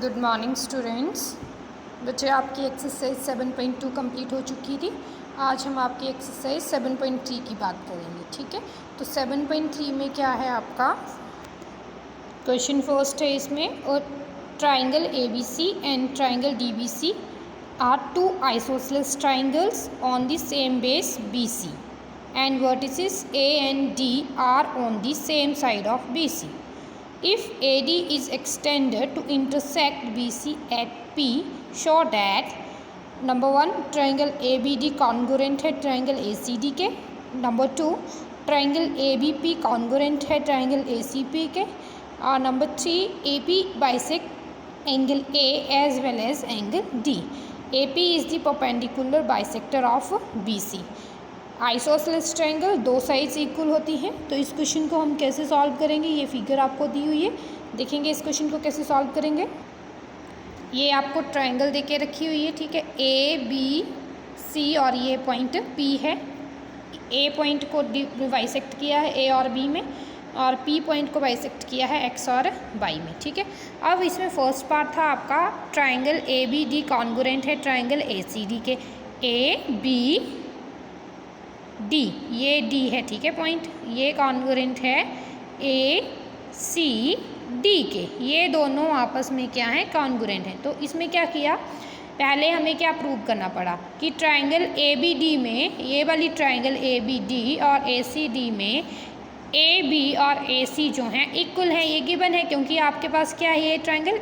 Good morning students. बच्चे, आपकी exercise 7.2 complete हो चुकी थी। आज हम आपकी एक्सरसाइज 7.3 की बात करेंगे। ठीक है, तो 7.3 में क्या है आपका क्वेश्चन फर्स्ट है इसमें, और triangle ABC and triangle DBC are two isosceles triangles on the same base BC and vertices A and D are on the same side of BC. If AD is extended to intersect BC at P, show that number 1 triangle ABD congruent है triangle ACD के, number 2 triangle ABP congruent है triangle ACP के, और number 3 AP bisect angle A as well as angle D. AP is the perpendicular bisector of BC. Isosceles triangle दो sides equal होती हैं। तो इस क्वेश्चन को हम कैसे सॉल्व करेंगे, ये फिगर आपको दी हुई है, देखेंगे इस क्वेश्चन को कैसे सॉल्व करेंगे। ये आपको ट्रायंगल देके रखी हुई है, ठीक है, ABC और ये पॉइंट P है। A पॉइंट को बाइसेक्ट किया है A और B में, और P पॉइंट को बाइसेक्ट किया है X और Y में। ठीक है, अब इसमें फर्स्ट पार्ट था आपका ट्रायंगल ABD कॉन्ग्रुएंट है ट्रायंगल ACD के। ABD, ये D है, ठीक है, पॉइंट, ये कॉन्ग्रुएंट है ACD के, ये दोनों आपस में क्या है, कॉन्ग्रुएंट है। तो इसमें क्या किया, पहले हमें क्या प्रूव करना पड़ा कि ट्रायंगल ABD में, ये वाली ट्रायंगल ABD और ACD में AB और AC जो हैं इक्वल है, ये गिवन है, क्योंकि आपके पास क्या है, ये ट्रायंगल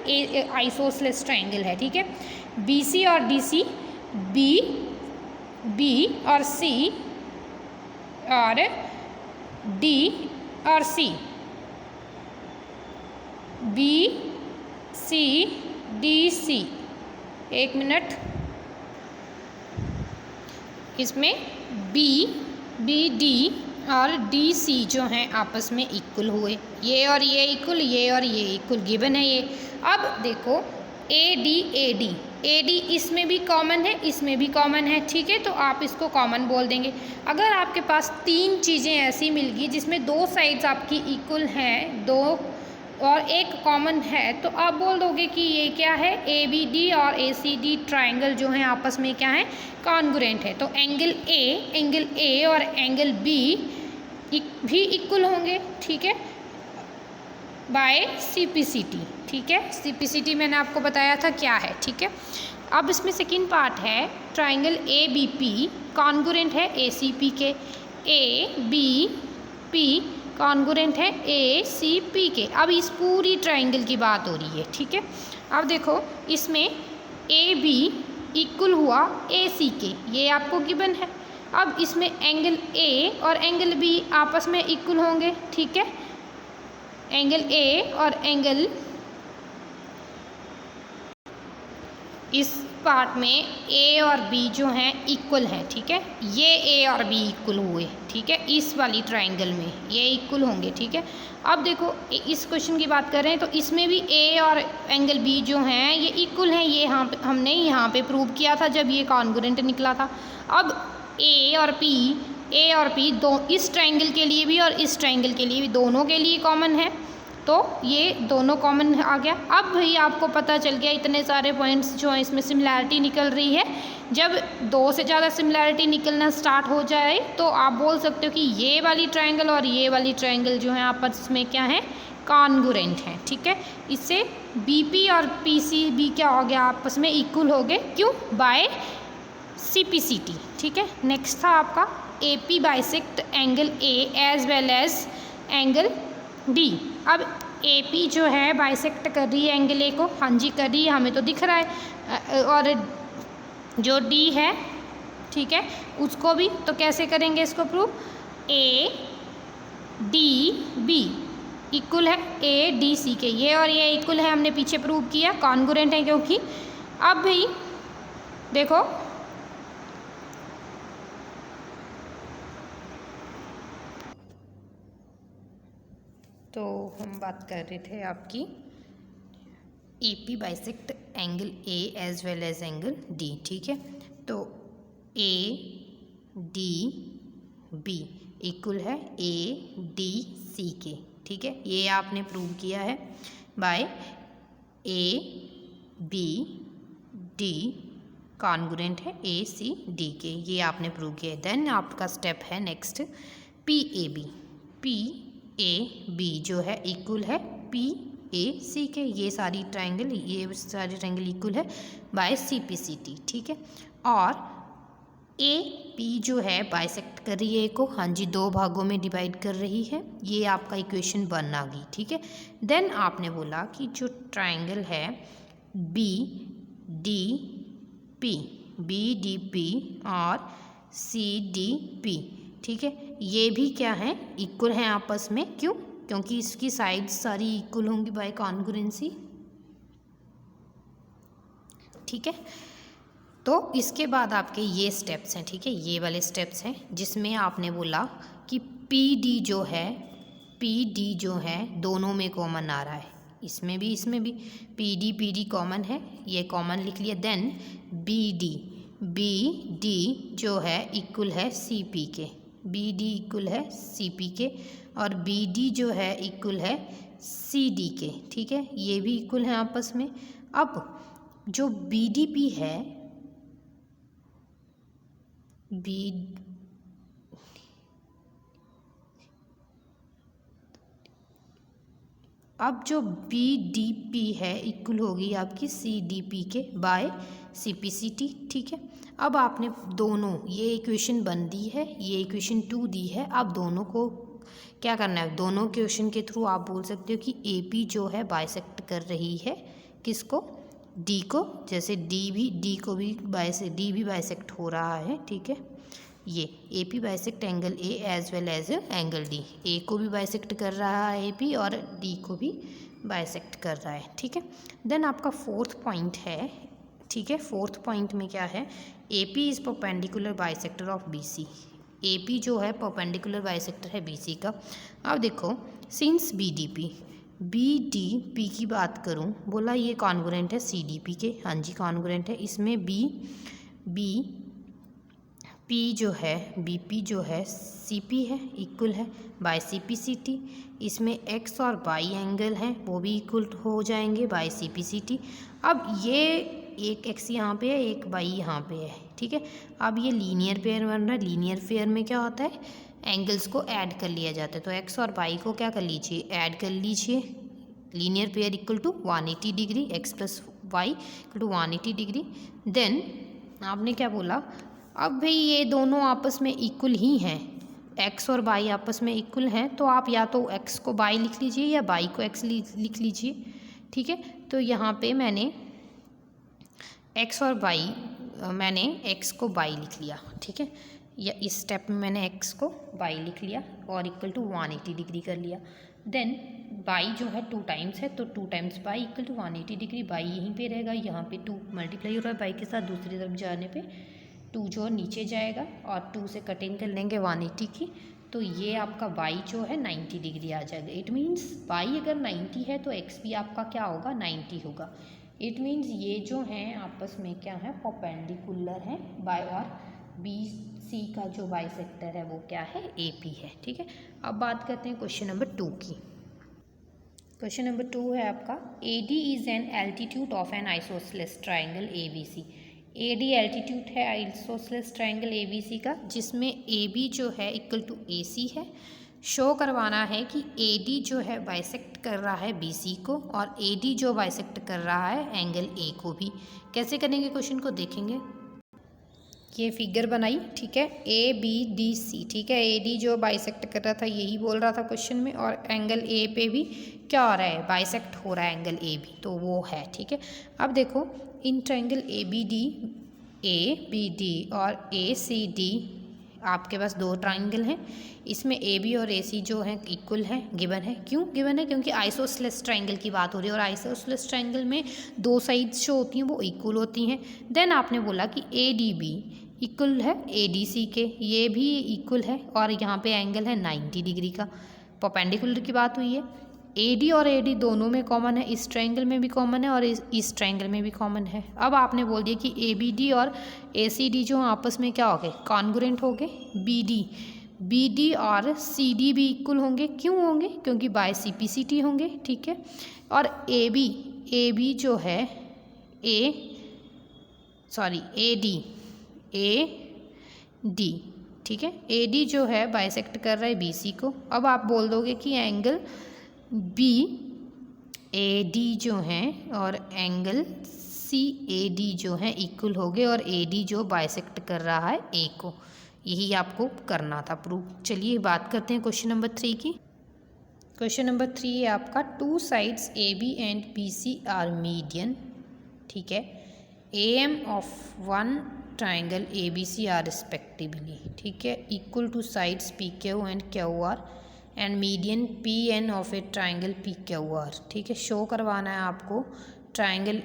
आइसोसेलेस ट्रायंगल है। ठीक है, BC और DC, B और C और D और C, BCDC, एक मिनट, इसमें BD और DC जो हैं आपस में इक्वल हुए, ये और ये इक्वल, ये और ये इक्वल, गिवन है ये। अब देखो AD इसमें भी कॉमन है, इसमें भी कॉमन है, ठीक है, तो आप इसको कॉमन बोल देंगे। अगर आपके पास तीन चीज़ें ऐसी मिल गई जिसमें दो साइड्स आपकी इक्वल हैं, दो और एक कॉमन है, तो आप बोल दोगे कि ये क्या है, ABD और ACD ट्रायंगल जो है आपस में क्या है, कॉन्ग्रुएंट है। तो एंगल A और एंगल B भी इक्वल होंगे, ठीक है, बाय CPCT। ठीक है, CPCT मैंने आपको बताया था क्या है। ठीक है, अब इसमें सेकंड पार्ट है ट्रायंगल ABP कॉन्ग्रुएंट है ACP के, ABP कॉन्ग्रुएंट है ACP के। अब इस पूरी ट्रायंगल की बात हो रही है। ठीक है, अब देखो इसमें AB इक्वल हुआ AC के, ये आपको गिवन है। अब इसमें एंगल A और एंगल B आपस में इक्वल होंगे, ठीक है, एंगल A और एंगल, इस पार्ट में A और B जो हैं इक्वल हैं, ठीक है, ये A और B इक्वल हुए, ठीक है, इस वाली ट्रायंगल में ये इक्वल होंगे। ठीक है, अब देखो इस क्वेश्चन की बात कर रहे हैं, तो इसमें भी A और एंगल B जो हैं ये इक्वल हैं, ये हमने यहाँ पे प्रूव किया था जब ये कॉन्ग्रुएंट निकला था। अब A और P दो, इस ट्रायंगल के लिए भी और इस ट्रायंगल के लिए भी, दोनों के लिए कॉमन है, तो ये दोनों कॉमन आ गया। अब भाई आपको पता चल गया इतने सारे पॉइंट्स जो हैं इसमें सिमिलैरिटी निकल रही है। जब दो से ज़्यादा सिमिलैरिटी निकलना स्टार्ट हो जाए तो आप बोल सकते हो कि ये वाली ट्रायंगल और ये वाली ट्रायंगल जो है आपस में क्या है, कॉन्ग्रुएंट है। ठीक है, इससे BP और PCB क्या हो गया, आपस में इक्वल हो गए, क्यों, बाय CPCT। ठीक है, नेक्स्ट था आपका AP bisect angle A as well as angle D। अब AP जो है बाइसेक्ट कर रही है एंगल A को, हाँ जी कर रही है, हमें तो दिख रहा है, और जो D है, ठीक है, उसको भी, तो कैसे करेंगे इसको प्रूव, ADB इक्वल है ADC के, ये और ये इक्वल है, हमने पीछे प्रूव किया, कॉन्ग्रुएंट है क्योंकि। अब भाई देखो तो हम बात कर रहे थे आपकी AP bisect angle A as well as angle D। ठीक है, तो ADB इक्वल है ADC के। ठीक है, ये आपने प्रूव किया है बाय बी डी कॉन्ग्रुएंट है ए सी डी के, ये आपने प्रूव किया। देन आपका स्टेप है next P A B. P A B जो है इक्वल है पी ए सी के, ये सारी ट्रायंगल इक्वल है by C P C T, ठीक है। और ए पी जो है बाइसेक्ट कर रही है ए को, हाँ जी, दो भागों में डिवाइड कर रही है, ये आपका इक्वेशन 1 आ गई, ठीक है। देन आपने बोला कि जो ट्रायंगल है B D P, B D P और सी डी पी, ठीक है, ये भी क्या है, इक्वल हैं आपस में। क्यों? क्योंकि इसकी साइड्स सारी इक्वल होंगी बाय कॉन्ग्रुएंसी, ठीक है। तो इसके बाद आपके ये स्टेप्स हैं, ठीक है, ये वाले स्टेप्स हैं जिसमें आपने बोला कि पी डी जो है दोनों में कॉमन आ रहा है, इसमें भी पी डी कॉमन है, ये कॉमन लिख लिया। देन बी डी जो है इक्वल है सी पी के, बी डी इक्वल है सी पी के, और बी डी जो है इक्वल है सी डी के, ठीक है, ये भी इक्वल हैं आपस में। अब जो बी डी पी है, अब जो बी डी पी है इक्वल होगी आपकी सी डी पी के by C P C T, ठीक है। अब आपने दोनों, ये इक्वेशन 1 दी है, ये इक्वेशन 2 दी है, अब दोनों को क्या करना है, दोनों इक्वेशन के थ्रू आप बोल सकते हो कि ए पी जो है बाइसेक्ट कर रही है किसको, डी को, जैसे डी भी बाइसेक्ट हो रहा है, ठीक है। ये A P bisect angle A as well as angle D, A को भी बाइसेक्ट कर रहा है ए पी और डी को भी बाइसेक्ट कर रहा है, ठीक है। देन आपका 4th पॉइंट है, ठीक है, 4th पॉइंट में क्या है, A P is perpendicular bisector of B C, A P जो है परपेंडिकुलर बाइसेक्टर है बी सी का। अब देखो सिंस बी डी पी की बात करूं, बोला ये कॉन्ग्रुएंट है सी डी पी के, हाँ जी कॉन्ग्रुएंट है, इसमें बी पी जो है सी पी है, इक्वल है by C P C T, इसमें एक्स और वाई एंगल हैं वो भी इक्वल हो जाएंगे by C P C T. अब ये एक एक्स यहाँ पे है, एक वाई यहाँ पे है, ठीक है। अब ये लीनियर पेयर बन रहा है, लीनियर पेयर में क्या होता है, एंगल्स को ऐड कर लिया जाता है, तो एक्स और वाई को क्या कर लीजिए, ऐड कर लीजिए। Linear pair equal to 180 degree, X plus Y equal to 180 degree. Then आपने क्या बोला, अब भाई ये दोनों आपस में इक्वल ही हैं, एक्स और वाई आपस में इक्वल हैं, तो आप या तो एक्स को वाई लिख लीजिए या वाई को एक्स लिख लीजिए, ठीक है। तो यहाँ पे मैंने एक्स और वाई, मैंने एक्स को वाई लिख लिया, ठीक है, या इस स्टेप में मैंने एक्स को वाई लिख लिया और इक्वल टू 180 डिग्री कर लिया। देन वाई जो है 2 टाइम्स है, तो 2 times Y equal to 180 degree, Y यहीं पे रहेगा, यहाँ पे 2 मल्टीप्लाई हो रहा है वाई के साथ, दूसरी तरफ जाने पे 2 जो नीचे जाएगा और 2 से कटिंग कर लेंगे 180 की, तो ये आपका y जो है 90 डिग्री आ जाएगा। इट मीन्स y अगर 90 है तो x भी आपका क्या होगा, 90 होगा। इट मीन्स ये जो हैं आपस में क्या है, परपेंडिकुलर है y, और बी सी का जो बाइसेक्टर है वो क्या है, ए पी है, ठीक है। अब बात करते हैं क्वेश्चन नंबर 2 की। क्वेश्चन नंबर 2 है आपका, A D is an altitude of an isosceles triangle A B C. A D altitude है isosceles triangle A B C का, जिसमें ए बी जो है इक्वल टू ए सी है। शो करवाना है कि ए डी जो है बाइसेक्ट कर रहा है बी सी को, और ए डी जो बाइसेक्ट कर रहा है एंगल ए को भी। कैसे करेंगे क्वेश्चन को देखेंगे। ये फिगर बनाई, ठीक है, ए बी डी सी, ठीक है, ए डी जो बाइसेक्ट कर रहा था यही बोल रहा था क्वेश्चन में, और एंगल ए पे भी क्या हो रहा है, बाइसेक्ट हो रहा है एंगल ए भी, तो वो है, ठीक है। अब देखो इन ट्रायंगल ए बी डी और ए सी डी आपके पास 2 ट्रायंगल हैं, इसमें ए बी और ए सी जो है इक्वल है, गिवन है। क्यों गिवन है, क्योंकि आइसोसेलेस ट्रायंगल की बात हो रही है, और आइसोसेलेस ट्रायंगल में 2 साइड्स जो होती हैं वो इक्वल होती हैं। देन आपने बोला कि ए डी बी इक्वल है ए डी सी के, ये भी इक्वल है, और यहाँ पे एंगल है 90 डिग्री का, परपेंडिकुलर की बात हुई है। ए डी और ए डी दोनों में कॉमन है, इस ट्रायंगल में भी कॉमन है और इस ट्रायंगल में भी कॉमन है। अब आपने बोल दिया कि ए बी डी और ए सी डी जो आपस में क्या हो गए, कॉन्ग्रुएंट हो गए। बी डी और सी डी भी इक्वल होंगे, क्यों होंगे, क्योंकि by C P C T होंगे, ठीक है। और ए बी जो है डी, ठीक है। ए डी जो है बाइसेक्ट कर रहा है बी सी को। अब आप बोल दोगे कि एंगल बी ए डी जो है और एंगल सी ए डी जो है इक्वल हो गए और ए डी जो बाइसेक्ट कर रहा है ए को। यही आपको करना था प्रूव। चलिए बात करते हैं क्वेश्चन नंबर 3 की। क्वेश्चन नंबर 3 है आपका, two sides A B and B C are median, ठीक है। A M of one triangle A B C are respectively, ठीक है, equal to sides P Q and Q R and median P N of a triangle P Q R, ठीक है। Show करवाना है आपको triangle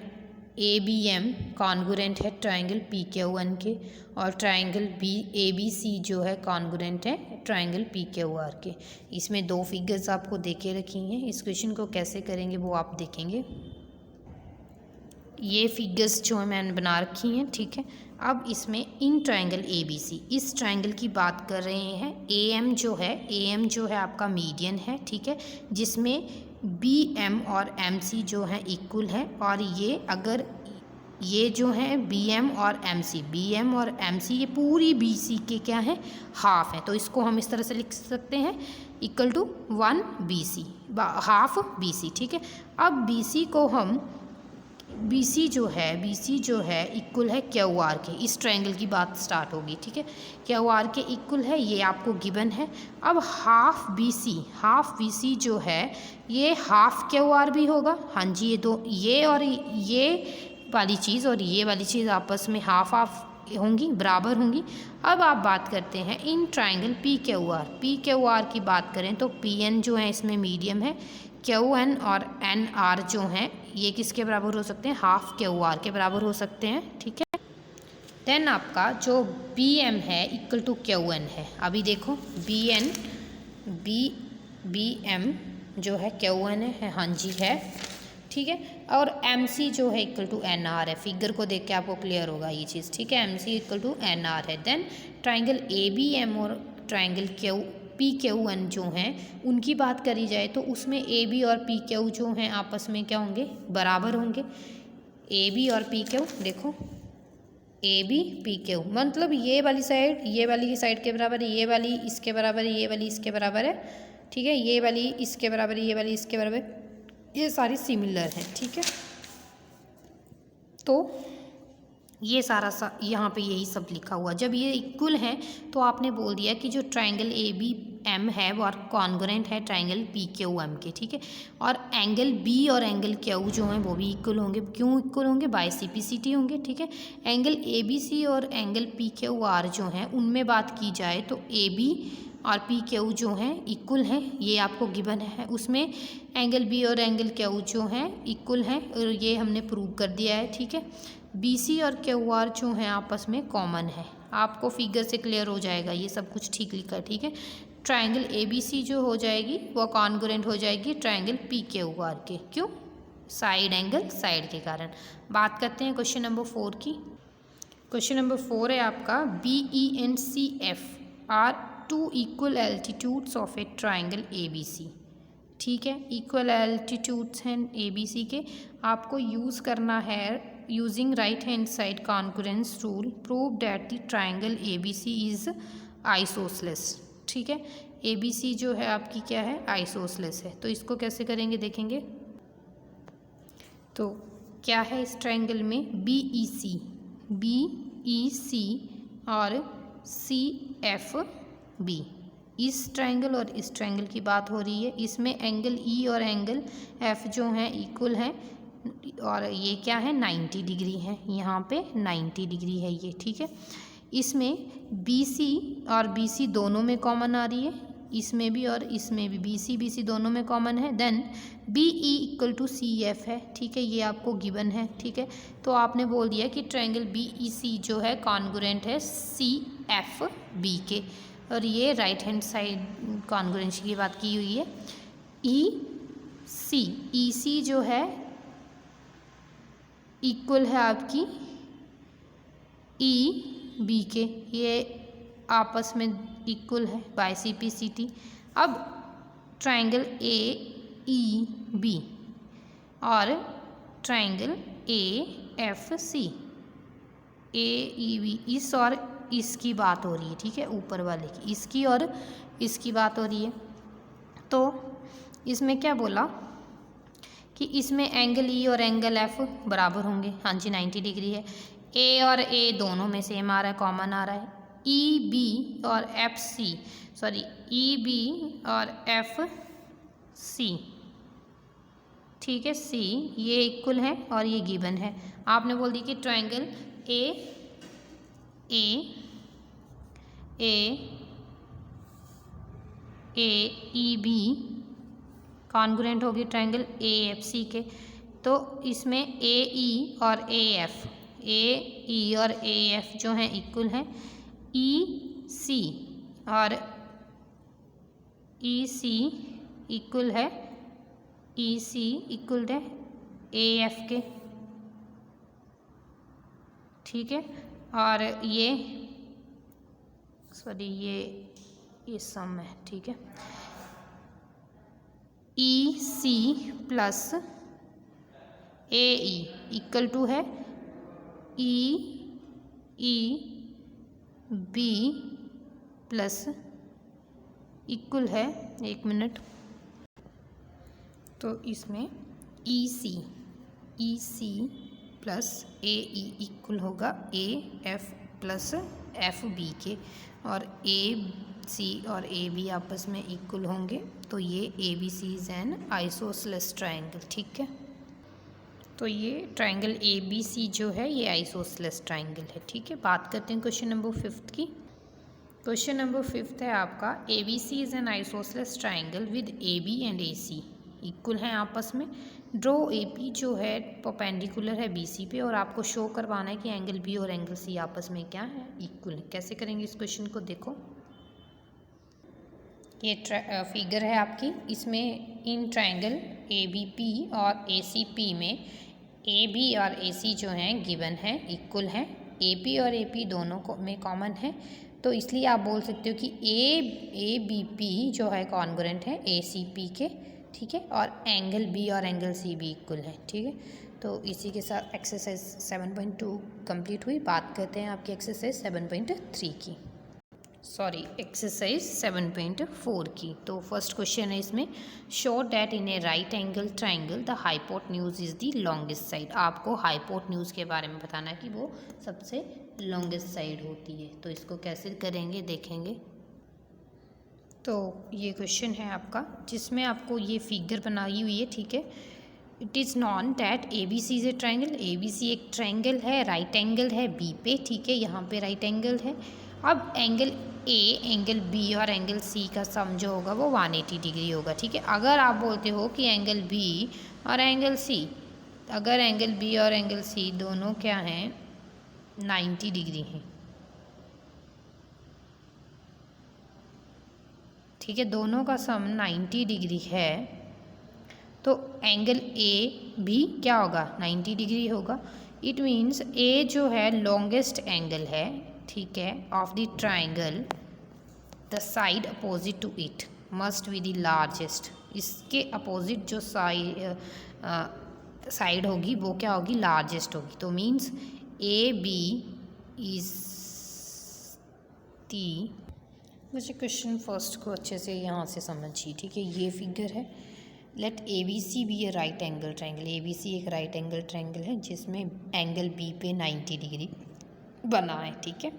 A B M congruent है triangle P Q N के और triangle B A B C जो है कॉन्गुरेंट है ट्राइंगल पी क्यू आर के। इसमें दो फिगर्स आपको देके रखी हैं। इस क्वेश्चन को कैसे करेंगे वो आप देखेंगे। ये फिगर्स जो है मैंने बना रखी हैं, ठीक है। अब इसमें इन ट्राइंगल ए बी सी, इस ट्राइंगल की बात कर रहे हैं। ए एम जो है आपका मीडियन है, ठीक है, जिसमें बी एम और एम सी जो है इक्वल है। और ये अगर ये जो है बी एम और एम सी ये पूरी बी सी के क्या है, हाफ है। तो इसको हम इस तरह से लिख सकते हैं, equal to 1 B C, half B C, ठीक है। अब बी सी को हम बी सी जो है इक्वल है क्यू आर के। इस ट्रायंगल की बात स्टार्ट होगी, ठीक है। क्यू आर के इक्वल है, ये आपको गिवन है। अब हाफ बी सी जो है ये हाफ क्यू आर भी होगा। हाँ जी, ये दो, ये और ये वाली चीज़ और ये वाली चीज़ आपस में हाफ होंगी, बराबर होंगी। अब आप बात करते हैं in triangle P Q are की बात करें तो पी एन जो है इसमें मीडियम है, क्यू एन और एन आर जो हैं ये किसके बराबर हो सकते हैं, हाफ क्यू आर के बराबर हो सकते हैं, ठीक है। देन आपका जो बी एम है इक्वल टू क्यू एन है। अभी देखो बी एम जो है क्यू एन है, हाँ जी है, ठीक है। और एम सी जो है इक्वल टू एन आर है। फिगर को देख के आपको क्लियर होगा ये चीज़, ठीक है। M C equal to N R है। Then triangle A B M और ट्राइंगल पी क्यू एन जो हैं उनकी बात करी जाए तो उसमें ए बी और पी क्यू जो हैं आपस में क्या होंगे, बराबर होंगे। ए बी और पी क्यू, देखो ए बी पी क्यू मतलब ये वाली साइड के बराबर है, ये वाली इसके बराबर है, ये वाली इसके बराबर है, ठीक है। ये वाली इसके बराबर है, ये वाली इसके बराबर है, ये सारी सिमिलर हैं, ठीक है। तो ये सारा यहाँ पे यही सब लिखा हुआ। जब ये इक्वल है तो आपने बोल दिया कि जो ट्राइंगल ए बी एम है वो कॉन्ग्रुएंट है ट्राइंगल पी क्यू एम के, ठीक है। और एंगल बी और एंगल क्यू जो हैं वो भी इक्वल होंगे। क्यों इक्वल होंगे, बाय CPCT होंगे, ठीक है। एंगल ए बी सी और एंगल पी क्यू आर जो हैं उनमें बात की जाए तो ए बी और पी क्यू जो हैं इक्वल हैं, ये आपको गिवन है। उसमें एंगल बी और एंगल क्यू जो हैं इक्वल हैं और ये हमने प्रूव कर दिया है, ठीक है। बी सी और क्यू आर जो हैं आपस में कॉमन है। आपको फिगर से क्लियर हो जाएगा, ये सब कुछ ठीक लिखा है, ठीक है। ट्राइंगल ए बी सी जो हो जाएगी वो कॉन्ग्रुएंट हो जाएगी ट्राइंगल पी क्यू आर के। क्यों, साइड एंगल साइड के कारण। बात करते हैं क्वेश्चन नंबर 4 की। क्वेश्चन नंबर 4 है आपका, B E and C F are two equal altitudes of a triangle A B C, ठीक है। इक्वल एल्टीट्यूड्स हैं ए बी सी के। आपको यूज़ करना है using right hand side congruence rule, prove that the triangle A B C is isosceles, ठीक है। ए B C जो है आपकी क्या है, आइसोसेलेस है। तो इसको कैसे करेंगे देखेंगे। तो क्या है इस ट्राइंगल में, बी ई सी और सी एफ बी, इस ट्राइंगल और इस ट्राइंगल की बात हो रही है। इसमें एंगल ई और एंगल एफ जो हैं इक्वल हैं और ये क्या है, 90 डिग्री है। यहाँ पे 90 डिग्री है ये, ठीक है। इसमें बी सी और बी सी दोनों में कॉमन आ रही है, इसमें भी और इसमें भी बी सी दोनों में कॉमन है। Then B E equal to C F है, ठीक है, ये आपको गिवन है, ठीक है। तो आपने बोल दिया कि ट्राइंगल बी ई सी जो है कॉन्ग्रुएंट है सी एफ बी के, और ये राइट हैंड साइड कॉन्ग्रुएंसी की बात की हुई है। ई सी जो है इक्वल है आपकी ई बी के, ये आपस में इक्वल है बाय CPCT। अब ट्राइंगल ए ई बी और ट्राइंगल AFC, AEB, इस और इसकी बात हो रही है, ठीक है, ऊपर वाले की, इसकी और इसकी बात हो रही है। तो इसमें क्या बोला कि इसमें एंगल E और एंगल F बराबर होंगे। हाँ जी, 90 डिग्री है। A और A दोनों में सेम आ रहा है, कॉमन आ रहा है। EB और EB और FC, ठीक है, C ये इक्वल है और ये गिवन है। आपने बोल दी कि ट्रायंगल AEB कॉन्ग्रुएंट होगी ट्रायंगल AFC के। तो इसमें AE और AF जो हैं इक्वल हैं। EC और EC इक्वल है, EC इक्वल है AF के, ठीक है। और ये सम है, ठीक है। EC plus AE equal to है EB प्लस इक्वल है, एक मिनट, तो इसमें EC प्लस AE इक्वल होगा AF प्लस FB के, और AC और AB आपस में इक्वल होंगे, तो ये ABC is an isosceles triangle, ठीक है। तो ये ट्रायंगल ABC जो है ये आइसोसेलेस ट्रायंगल है, ठीक है। बात करते हैं क्वेश्चन नंबर 5 की। क्वेश्चन नंबर 5 है आपका, ABC is an isosceles triangle with AB and AC equal हैं आपस में। ड्रॉ AP जो है परपेंडिकुलर है BC पे, और आपको शो करवाना है कि एंगल B और एंगल C आपस में क्या है, इक्वल है। कैसे करेंगे इस क्वेश्चन को, देखो ये फिगर है आपकी, इसमें इन ट्रायंगल ABP और ACP में AB और AC जो हैं गिवन है, इक्वल हैं। AP और AP दोनों को में कॉमन है, तो इसलिए आप बोल सकते हो कि ABP जो है कॉन्ग्रुएंट है ACP के, ठीक है, और एंगल B और एंगल C भी इक्वल है, ठीक है। तो इसी के साथ एक्सरसाइज 7.2 कंप्लीट हुई। बात करते हैं आपकी एक्सरसाइज 7.3 की, सॉरी एक्सरसाइज 7.4 की। तो फर्स्ट क्वेश्चन है इसमें, show that in A right angle triangle the hypotenuse is the longest side. आपको हाइपोटेन्यूज के बारे में बताना है कि वो सबसे लॉन्गेस्ट साइड होती है। तो इसको कैसे करेंगे देखेंगे। तो ये क्वेश्चन है आपका, जिसमें आपको ये फिगर बनाई हुई है, ठीक है। It is non that ABC is a triangle. ABC एक ट्राइंगल है, राइट एंगल है B पे, ठीक है, यहाँ पे राइट एंगल है। अब एंगल A, एंगल B और एंगल C का सम जो होगा वो 180 डिग्री होगा, ठीक है। अगर आप बोलते हो कि एंगल B और एंगल C, अगर एंगल B और एंगल C दोनों क्या हैं 90 डिग्री हैं, ठीक है, दोनों का सम 90 डिग्री है, तो एंगल A भी क्या होगा 90 डिग्री होगा। इट मीन्स A जो है लॉन्गेस्ट एंगल है, ठीक है, of the triangle, the side opposite to it must be the largest. इसके अपोजिट जो साइड होगी वो क्या होगी, लार्जेस्ट होगी। तो मीन्स AB इज दी, मुझे क्वेश्चन फर्स्ट को अच्छे से यहाँ से समझिए, ठीक है। ये फिगर है, लेट ABC भी ए राइट एंगल ट्राइंगल। ABC एक राइट एंगल ट्राइंगल है जिसमें एंगल B पे 90 डिग्री बना है, ठीक है,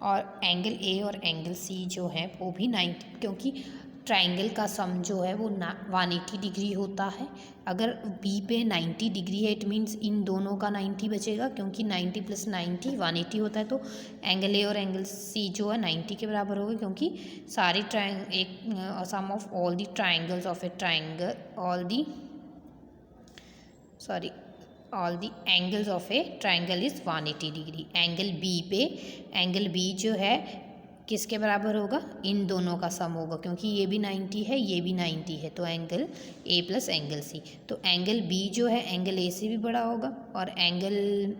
और एंगल A और एंगल C जो है वो भी 90, क्योंकि ट्राइंगल का सम जो है वो 180 डिग्री होता है। अगर B पे 90 डिग्री है, इट मीन्स इन दोनों का 90 बचेगा, क्योंकि 90 + 90 180 होता है। तो एंगल A और एंगल C जो है 90 के बराबर होगा, क्योंकि सारे sum of all the triangles of a triangle, all the angles of a triangle is 180 degree. Angle B जो है किसके बराबर होगा, इन दोनों का सम होगा, क्योंकि ये भी 90 है, ये भी 90 है, तो एंगल A + एंगल C। तो एंगल B जो है एंगल A से भी बड़ा होगा, और एंगल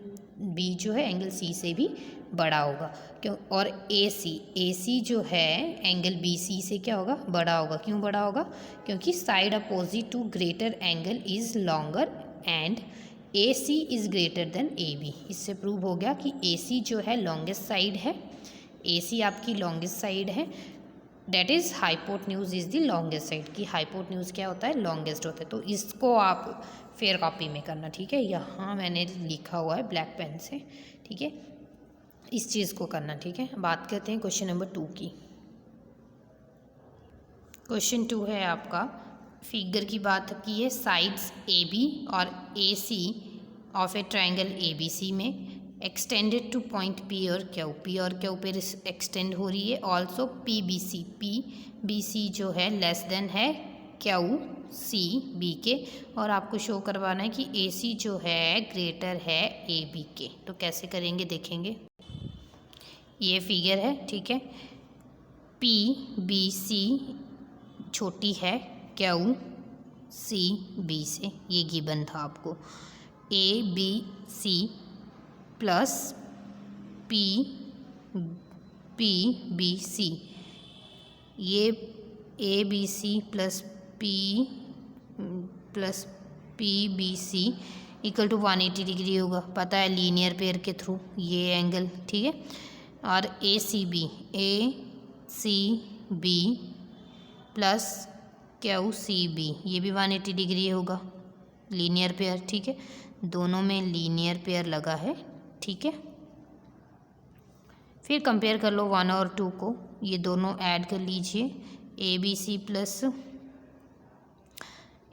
B जो है एंगल C से भी बड़ा होगा, क्यों, और AC जो है एंगल BC से क्या होगा, बड़ा होगा। क्यों बड़ा होगा, क्योंकि side opposite to greater angle is longer and A C is greater than A B. इससे प्रूव हो गया कि ए सी जो है लॉन्गेस्ट साइड है, ए सी आपकी लॉन्गेस्ट साइड है, that is hypotenuse is the longest side. की हाइपोटेन्यूज क्या होता है, लॉन्गेस्ट होता है। तो इसको आप फेयर कॉपी में करना, ठीक है। यहाँ मैंने लिखा हुआ है ब्लैक पेन से, ठीक है, इस चीज़ को करना, ठीक है। बात करते हैं क्वेश्चन नंबर 2 की। क्वेश्चन 2 है आपका, फिगर की बात की है, साइड्स ए बी और A C of a triangle A B C में एक्सटेंडेड टू पॉइंट पी और क्यू, पी और क्यू पे एक्सटेंड हो रही है। ऑल्सो पी बी सी जो है लेस देन है क्यू सी बी के, और आपको शो करवाना है कि ए सी जो है ग्रेटर है ए बी के। तो कैसे करेंगे देखेंगे। ये फिगर है, ठीक है। पी बी सी छोटी है क्यू सी बी से, ये गिवन था आपको। A B C plus P B C, ये A B C plus P B C equal to 180 degree होगा, पता है लीनियर पेयर के थ्रू ये एंगल, ठीक है। और A C B plus Q C B, ये भी 180 डिग्री होगा, लीनियर पेयर, ठीक है। दोनों में लीनियर पेयर लगा है, ठीक है। फिर कंपेयर कर लो 1 और 2 को, ये दोनों ऐड कर लीजिए। A B C plus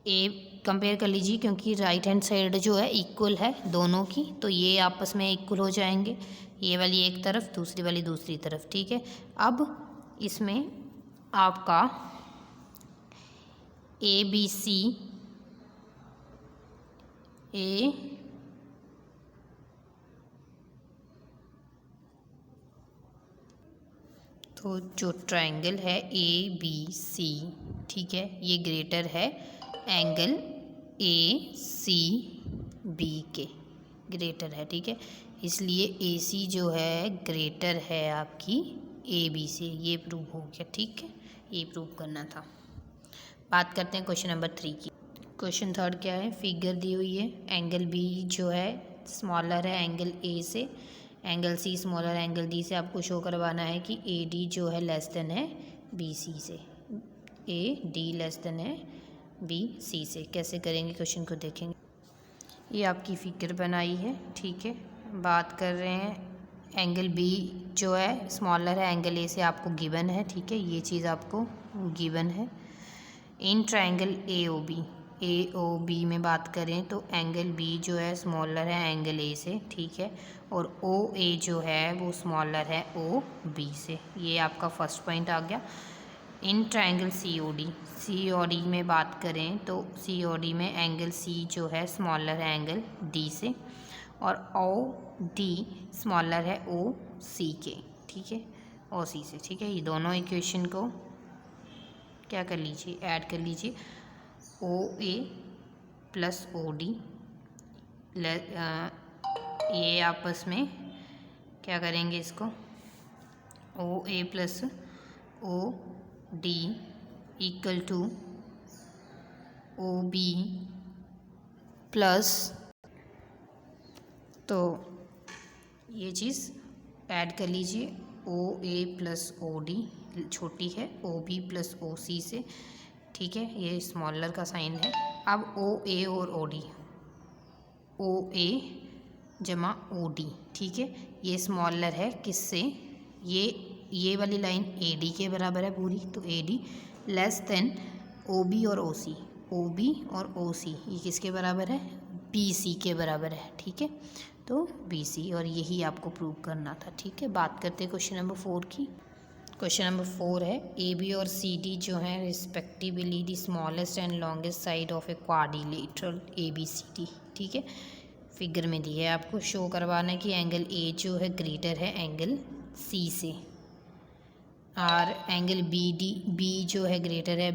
A compare कर लीजिए, क्योंकि राइट हैंड साइड जो है इक्वल है दोनों की, तो ये आपस में इक्वल हो जाएंगे। ये वाली एक तरफ, दूसरी वाली दूसरी तरफ, ठीक है। अब इसमें आपका ए बी सी तो जो ट्रायंगल है ए बी सी, ठीक है, ये ग्रेटर है एंगल ए सी बी के, ग्रेटर है, ठीक है। इसलिए ए सी जो है ग्रेटर है आपकी ए बी से, ये प्रूव हो गया, ठीक है। ये प्रूव करना था। बात करते हैं क्वेश्चन नंबर 3 की। क्वेश्चन 3 क्या है, फिगर दी हुई है, एंगल बी जो है स्मॉलर है एंगल ए से, angle C smaller angle D से। आपको शो करवाना है कि ए डी जो है लेस देन है बी सी से, ए डी लेस देन है बी सी से। कैसे करेंगे क्वेश्चन को देखेंगे। ये आपकी फिगर बनाई है, ठीक है। बात कर रहे हैं एंगल बी जो है स्मॉलर है एंगल ए से, आपको गिवन है, ठीक है, ये चीज़ आपको गिवन है। इन ट्रायंगल ए ओ बी में बात करें तो एंगल बी जो है स्मॉलर है एंगल ए से, ठीक है, और ओ ए जो है वो स्मॉलर है ओ बी से। ये आपका फर्स्ट पॉइंट आ गया। In triangle C O D में बात करें तो सी ओ डी में एंगल सी जो है स्मॉलर है एंगल डी से, और ओ डी स्मॉलर है ओ सी के, ठीक है, ओ सी से, ठीक है। ये दोनों इक्वेशन को क्या कर लीजिए, ऐड कर लीजिए। ओ ए प्लस ओ डी, ये आपस में क्या करेंगे इसको, O A plus O D equal to O B plus, तो ये चीज़ ऐड कर लीजिए। ओ ए प्लस ओ डी छोटी है ओ बी प्लस ओ सी से, ठीक है, ये स्मॉलर का साइन है। अब ओ ए और ओ डी, ओ ए जमा ओ डी, ठीक है, ये स्मॉलर है किससे, ये वाली लाइन ए डी के बराबर है पूरी, तो A D less than O B और ओ सी, ओ बी और ओ सी ये किसके बराबर है, बी सी के बराबर है, ठीक है, तो बी सी, और यही आपको प्रूव करना था, ठीक है। बात करते हैं क्वेश्चन नंबर 4 की। क्वेश्चन नंबर 4 है, ए बी और सी डी जो है respectively the smallest and longest side of a quadrilateral A B C D, ठीक है, फिगर में दी है। आपको शो करवाना है कि एंगल ए जो है ग्रेटर है एंगल सी से, और एंगल बी जो है ग्रेटर है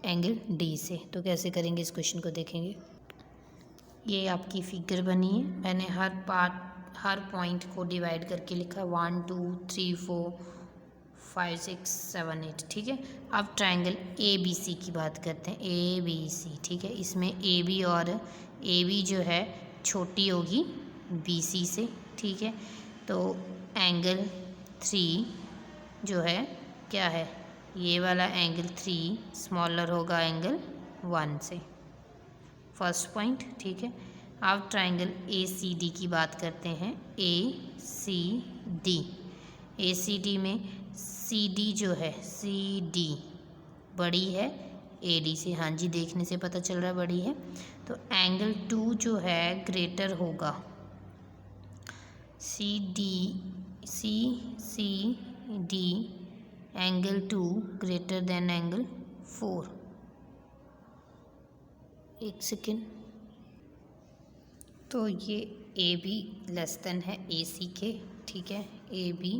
एंगल डी से। तो कैसे करेंगे इस क्वेश्चन को देखेंगे। ये आपकी फिगर बनी है, मैंने हर पॉइंट को डिवाइड करके लिखा 1 2 3 4 5 6 7 8, ठीक है। अब ट्रायंगल ए बी सी की बात करते हैं, ए बी सी, ठीक है, इसमें ए बी और ए बी जो है छोटी होगी बी सी से, ठीक है। तो एंगल 3 जो है क्या है, ये वाला एंगल 3 स्मॉलर होगा एंगल 1 से, फर्स्ट पॉइंट, ठीक है। अब ट्राइंगल ए सी डी की बात करते हैं। ए सी डी में सी डी जो है, सी डी बड़ी है ए डी से, हाँ जी देखने से पता चल रहा है बड़ी है। तो एंगल 2 जो है ग्रेटर होगा C D angle 2 greater than angle 4। एक सेकेंड, तो ये ए बी लेस देन है ए सी के, ठीक है। ए बी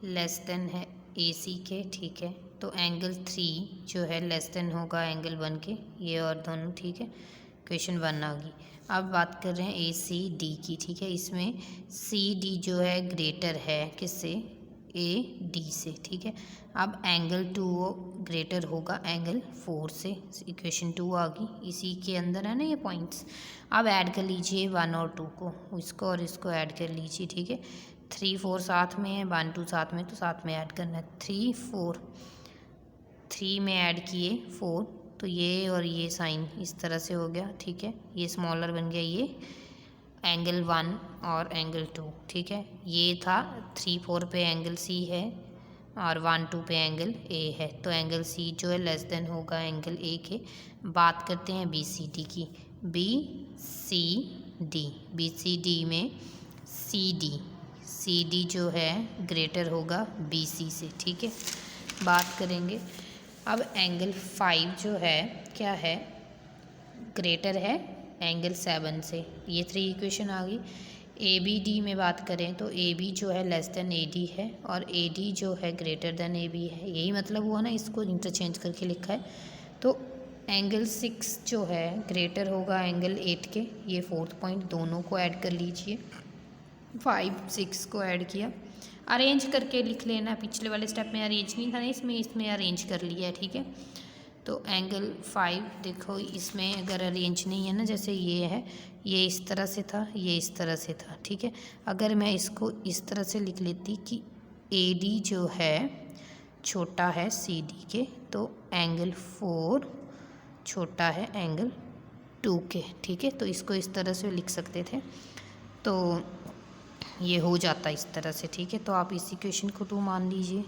लेस देन है ए सी के, ठीक है। तो एंगल 3 जो है लेस देन होगा एंगल 1 के, ये और दोनों, ठीक है। क्वेश्चन 1 आ गई। अब बात कर रहे हैं ए सी डी की, ठीक है। इसमें सी डी जो है ग्रेटर है किससे, ए डी से, ठीक है। अब एंगल 2 ग्रेटर होगा एंगल 4 से, इक्वेशन 2 आ गई। इसी के अंदर है ना ये पॉइंट्स। अब ऐड कर लीजिए 1 और 2 को, इसको और इसको ऐड कर लीजिए, ठीक है। 3 4 साथ में है, 1 2 साथ में, तो साथ में ऐड करना है। 3 4 3 में ऐड किए 4, तो ये और ये साइन इस तरह से हो गया, ठीक है। ये स्मॉलर बन गया, ये एंगल 1 और एंगल 2, ठीक है। ये था 3 4 पे एंगल सी है और 1 2 पे एंगल ए है, तो एंगल सी जो है लेस देन होगा एंगल ए के। बात करते हैं बी सी डी की। बी सी डी में सी डी जो है ग्रेटर होगा बी सी से, ठीक है। बात करेंगे अब एंगल 5 जो है क्या है, ग्रेटर है एंगल 7 से। ये 3 इक्वेशन आ गई। ए बी डी में बात करें तो ए बी जो है लेस देन ए डी है और ए डी जो है ग्रेटर देन ए बी है, यही मतलब हुआ ना, इसको इंटरचेंज करके लिखा है। तो एंगल 6 जो है ग्रेटर होगा एंगल 8 के, ये 4th पॉइंट, दोनों को ऐड कर लीजिए। 5 6 को ऐड किया, अरेंज करके लिख लेना, पिछले वाले स्टेप में अरेंज नहीं था ना, इसमें अरेंज कर लिया है, ठीक है। तो एंगल 5 देखो, इसमें अगर अरेंज नहीं है ना, जैसे ये है, ये इस तरह से था, ये इस तरह से था, ठीक है। अगर मैं इसको इस तरह से लिख लेती कि ए डी जो है छोटा है सी डी के, तो एंगल 4 छोटा है एंगल 2 के, ठीक है। तो इसको इस तरह से लिख सकते थे, तो ये हो जाता इस तरह से, ठीक है। तो आप इस इक्वेशन को 2 मान लीजिए,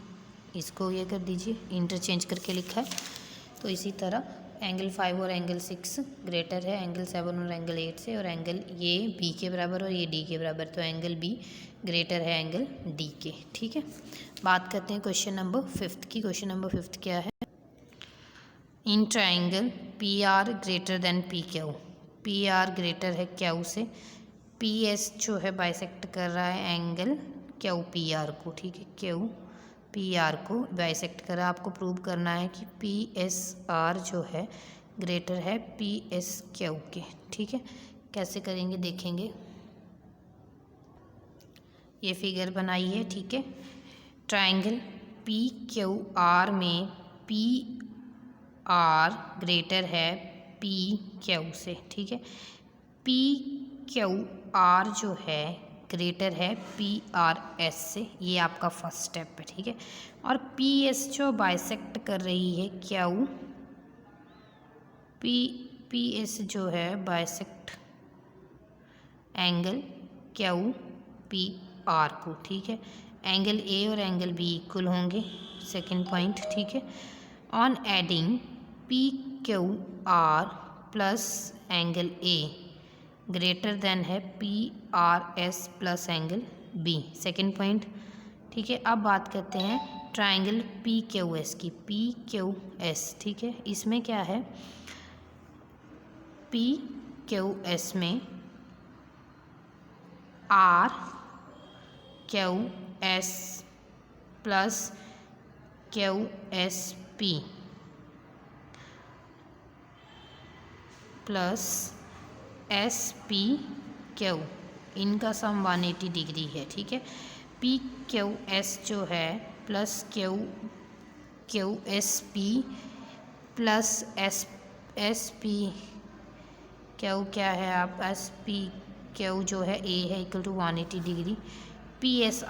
इसको ये कर दीजिए, इंटरचेंज करके लिखा है। तो इसी तरह एंगल 5 और एंगल 6 ग्रेटर है एंगल 7 और एंगल 8 से, और एंगल ये बी के बराबर और ये डी के बराबर, तो एंगल बी ग्रेटर है एंगल डी के, ठीक है। बात करते हैं क्वेश्चन नंबर 5 की। क्वेश्चन नंबर 5 क्या है, in triangle P R greater than P Q, P are greater है क्यू से, पी एस जो है बाइसेक्ट कर रहा है एंगल क्यू पी आर को, ठीक है। क्यू पी आर को बाइसेक्ट करा, आपको प्रूव करना है कि पी एस आर जो है ग्रेटर है पी एस क्यू के, ठीक है। कैसे करेंगे देखेंगे, ये फिगर बनाई है, ठीक है। ट्राइंगल पी क्यू आर में पी आर ग्रेटर है पी क्यू से, ठीक है। पी क्यू आर जो है ग्रेटर है पी आर एस से, ये आपका फर्स्ट स्टेप है, ठीक है। और पी एस जो बाइसेक्ट कर रही है क्यू, पी एस जो है bisect angle Q P R को, ठीक है। एंगल ए और एंगल बी इक्वल होंगे, सेकंड पॉइंट, ठीक है। On adding P Q R plus angle A greater than है P R S plus angle B, second point, ठीक है। अब बात करते हैं ट्राइंगल पी क्यू एस की, पी क्यू एस, ठीक है। इसमें क्या है, पी क्यू एस में R Q S plus Q S P plus S P Q, इनका सम 180 डिग्री है, ठीक है। पी क्यू एस जो है plus Q S P plus S P Q क्या है आप एस पी क्यू जो है ए है equal to 180 degree. P S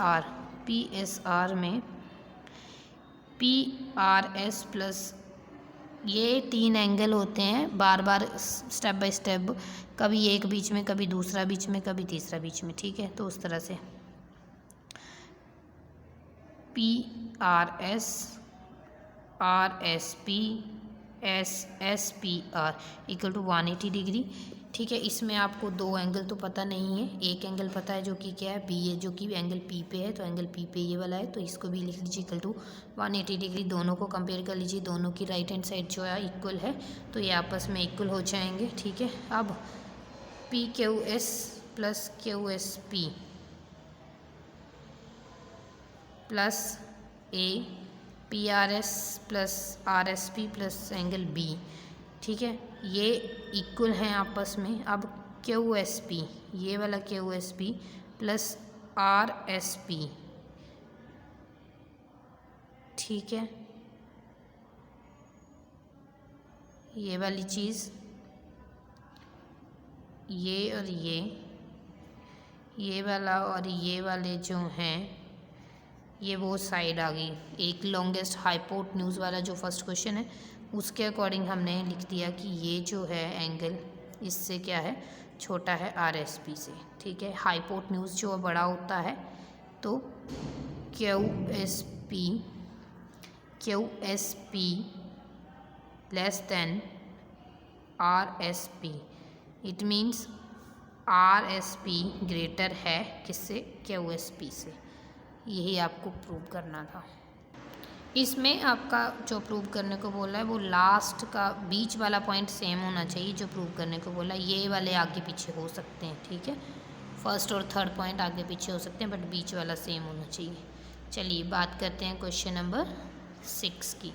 R में पी आर एस प्लस ये 3 एंगल होते हैं, बार बार स्टेप बाय स्टेप, कभी एक बीच में, कभी दूसरा बीच में, कभी तीसरा बीच में, ठीक है। तो उस तरह से P R S P S P R equal to 180 degree, ठीक है। इसमें आपको 2 एंगल तो पता नहीं है, एक एंगल पता है जो कि क्या है, बी है, जो कि एंगल पी पे है, तो एंगल पी पे ये वाला है, तो इसको भी लिख लीजिए इक्वल टू 180 डिग्री। दोनों को कंपेयर कर लीजिए, दोनों की राइट हैंड साइड जो है इक्वल है, तो ये आपस में इक्वल हो जाएंगे, ठीक है। अब P Q S plus Q S P plus A P R S plus R S P plus angle B, ठीक है, ये इक्वल हैं आपस में। अब क्यू एस पी, ये वाला Q S P plus R S P, ठीक है, ये वाली चीज़, ये और ये वाला और ये वाले जो हैं ये वो साइड आ गई। एक लॉन्गेस्ट हाइपोटेन्यूज वाला जो फर्स्ट क्वेश्चन है उसके अकॉर्डिंग हमने लिख दिया कि ये जो है एंगल इससे क्या है, छोटा है आर एस पी से, ठीक है। हाइपोटेन्यूज जो बड़ा होता है तो Q S P less than are S P, it means are S P greater है किससे, क्यू एस पी से। यही आपको प्रूव करना था। इसमें आपका जो प्रूव करने को बोला है वो लास्ट का बीच वाला पॉइंट सेम होना चाहिए जो प्रूव करने को बोला है। ये वाले आगे पीछे हो सकते हैं, ठीक है, फर्स्ट और थर्ड पॉइंट आगे पीछे हो सकते हैं, बट बीच वाला सेम होना चाहिए। चलिए बात करते हैं क्वेश्चन नंबर 6 की।